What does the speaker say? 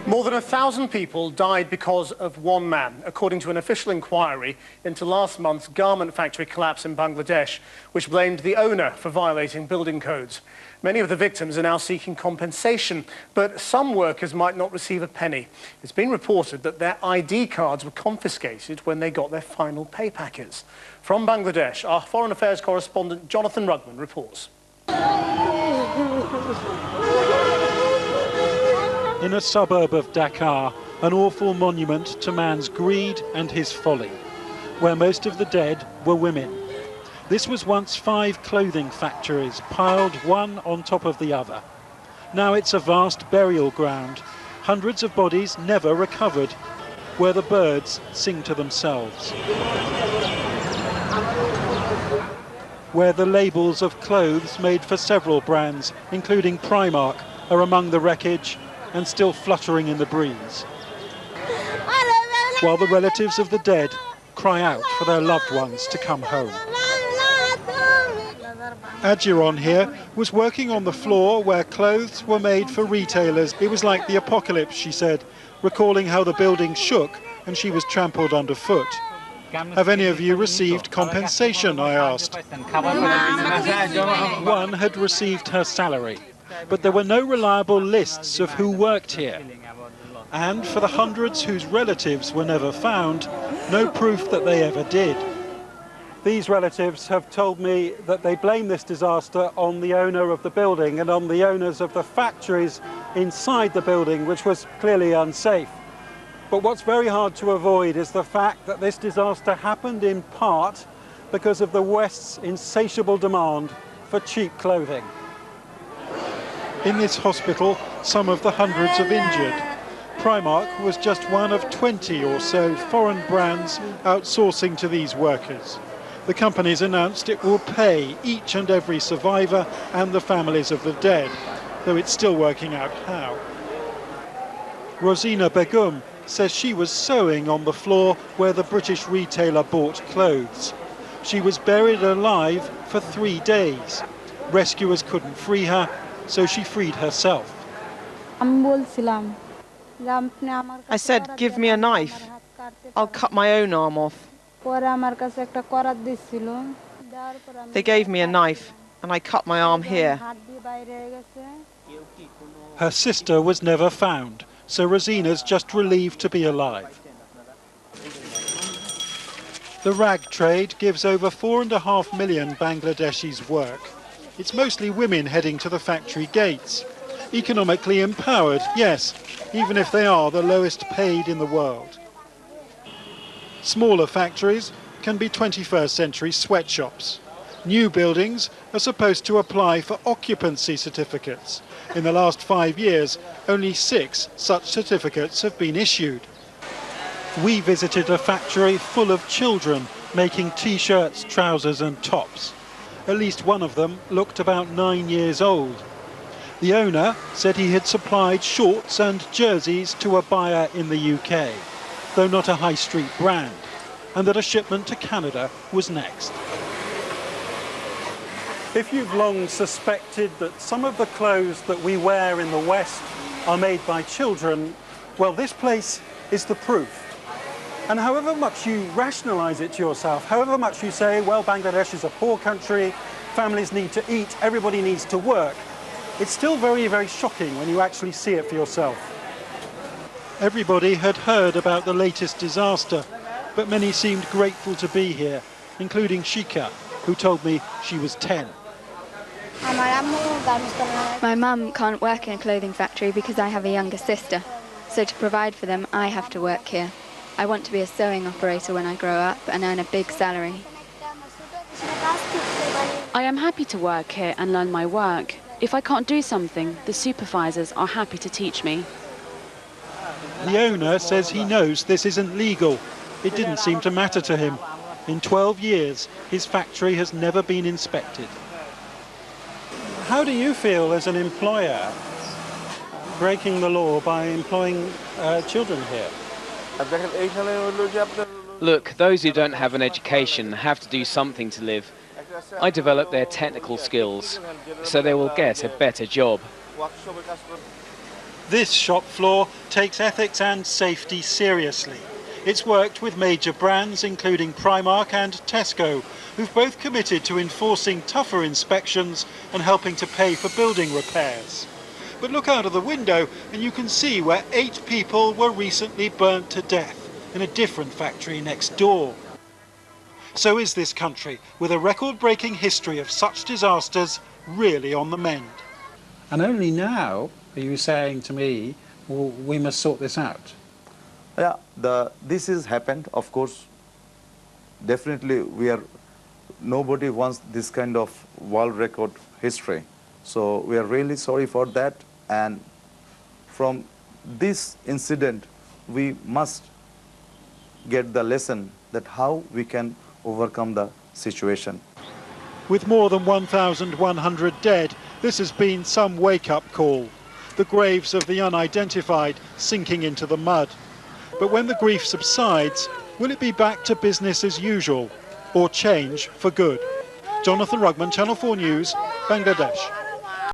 More than 1,000 people died because of one man, according to an official inquiry into last month's garment factory collapse in Bangladesh, which blamed the owner for violating building codes. Many of the victims are now seeking compensation, but some workers might not receive a penny. It's been reported that their ID cards were confiscated when they got their final pay packets. From Bangladesh, our Foreign Affairs correspondent Jonathan Rugman reports. In a suburb of Dhaka, an awful monument to man's greed and his folly, where most of the dead were women. This was once 5 clothing factories, piled one on top of the other. Now it's a vast burial ground, hundreds of bodies never recovered, where the birds sing to themselves. Where the labels of clothes made for several brands, including Primark, are among the wreckage and still fluttering in the breeze. While the relatives of the dead cry out for their loved ones to come home. Ajiron here was working on the floor where clothes were made for retailers. It was like the apocalypse, she said, recalling how the building shook and she was trampled underfoot. Have any of you received compensation, I asked. One had received her salary, but there were no reliable lists of who worked here. And for the hundreds whose relatives were never found, no proof that they ever did. These relatives have told me that they blame this disaster on the owner of the building and on the owners of the factories inside the building, which was clearly unsafe. But what's very hard to avoid is the fact that this disaster happened in part because of the West's insatiable demand for cheap clothing. In this hospital, some of the hundreds of injured. Primark was just one of 20 or so foreign brands outsourcing to these workers. The company's announced it will pay each and every survivor and the families of the dead, though it's still working out how. Rosina Begum says she was sewing on the floor where the British retailer bought clothes. She was buried alive for 3 days. Rescuers couldn't free her, so she freed herself. I said, give me a knife. I'll cut my own arm off. They gave me a knife and I cut my arm here. Her sister was never found, so Rosina's just relieved to be alive. The rag trade gives over 4.5 million Bangladeshis work. It's mostly women heading to the factory gates. Economically empowered, yes, even if they are the lowest paid in the world. Smaller factories can be 21st century sweatshops. New buildings are supposed to apply for occupancy certificates. In the last 5 years, only 6 such certificates have been issued. We visited a factory full of children making t-shirts, trousers and tops. At least one of them looked about 9 years old. The owner said he had supplied shorts and jerseys to a buyer in the UK, though not a high street brand, and that a shipment to Canada was next. If you've long suspected that some of the clothes that we wear in the West are made by children, well, this place is the proof. And however much you rationalise it to yourself, however much you say, well, Bangladesh is a poor country, families need to eat, everybody needs to work, it's still very, very shocking when you actually see it for yourself. Everybody had heard about the latest disaster, but many seemed grateful to be here, including Shika, who told me she was 10. My mum can't work in a clothing factory because I have a younger sister, so to provide for them, I have to work here. I want to be a sewing operator when I grow up and earn a big salary. I am happy to work here and learn my work. If I can't do something, the supervisors are happy to teach me. The owner says he knows this isn't legal. It didn't seem to matter to him. In 12 years, his factory has never been inspected. How do you feel as an employer breaking the law by employing children here? Look, those who don't have an education have to do something to live. I develop their technical skills, so they will get a better job. This shop floor takes ethics and safety seriously. It's worked with major brands including Primark and Tesco, who've both committed to enforcing tougher inspections and helping to pay for building repairs. But look out of the window and you can see where 8 people were recently burnt to death in a different factory next door. So is this country, with a record-breaking history of such disasters, really on the mend? And only now are you saying to me, well, we must sort this out? Yeah, this has happened, of course. Definitely, nobody wants this kind of world record history. So we are really sorry for that. And from this incident, we must get the lesson that how we can overcome the situation. With more than 1,100 dead, this has been some wake-up call. The graves of the unidentified sinking into the mud. But when the grief subsides, will it be back to business as usual or change for good? Jonathan Rugman, Channel 4 News, Bangladesh.